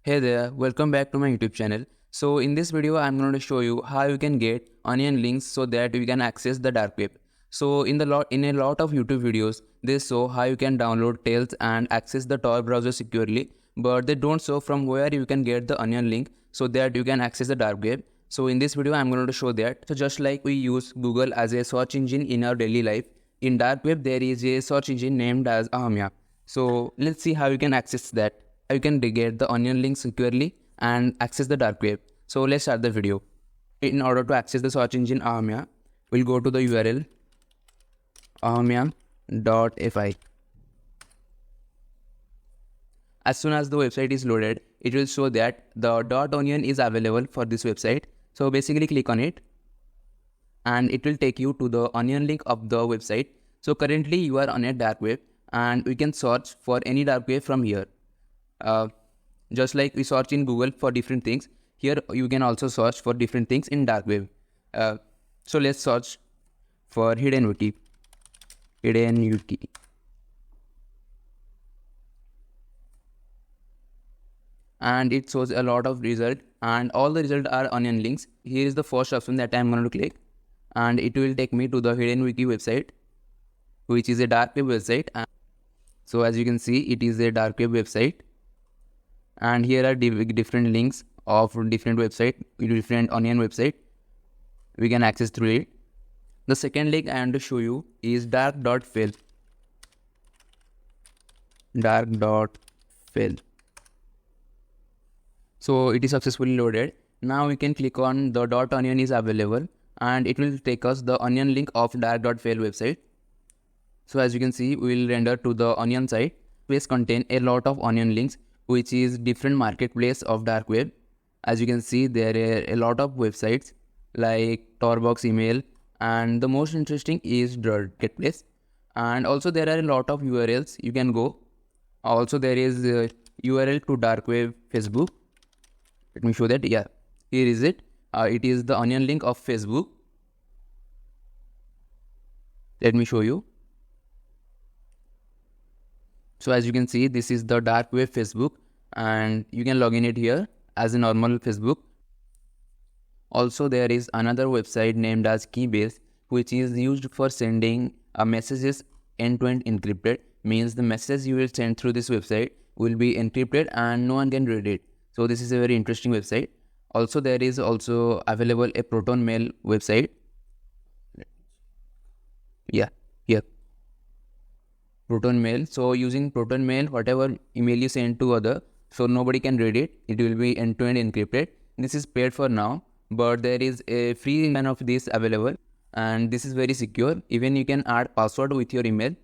Hey there, welcome back to my YouTube channel. So in this video, I'm going to show you how you can get onion links so that you can access the dark web. So in a lot of YouTube videos, they show how you can download Tails and access the Tor browser securely, but they don't show from where you can get the onion link so that you can access the dark web. So in this video, I'm going to show that. So just like we use Google as a search engine in our daily life, in dark web there is a search engine named as Ahamya. So let's see how you can access that. You can get the onion link securely and access the dark web. So let's start the video. In order to access the search engine Ahamya, we'll go to the URL ahamya.fi. As soon as the website is loaded, it will show that the .onion is available for this website. So basically click on it and it will take you to the onion link of the website. So currently you are on a dark web and we can search for any dark web from here. Just like we search in Google for different things, here you can also search for different things in dark web. So let's search for hidden wiki. And it shows a lot of results and all the results are onion links. Here is the first option that I'm going to click and it will take me to the hidden wiki website, which is a dark web website. So as you can see, it is a dark web website. And here are different links of different website, different onion website. We can access through it. The second link I want to show you is dark.fail. Dark.fail. So it is successfully loaded. Now we can click on the .onion is available and it will take us the onion link of dark.fail website. So as you can see, we will render to the onion site. Page contain a lot of onion links, which is different marketplace of dark web. As you can see, there are a lot of websites like Torbox email, and the most interesting is the marketplace. And also there are a lot of URLs you can go. Also there is a URL to dark web Facebook. Let me show that. Yeah, here is it. It is the onion link of Facebook. Let me show you. So as you can see, this is the dark web Facebook and you can log in it here as a normal Facebook. Also there is another website named as Keybase, which is used for sending messages end-to-end encrypted. Means the message you will send through this website will be encrypted and no one can read it. So this is a very interesting website. Also there is also available a Proton Mail website. Yeah, here. Proton Mail. So using Proton Mail, whatever email you send to other, so nobody can read it. It will be end-to-end encrypted. This is paid for now, but there is a free version of this available, and this is very secure. Even you can add password with your email.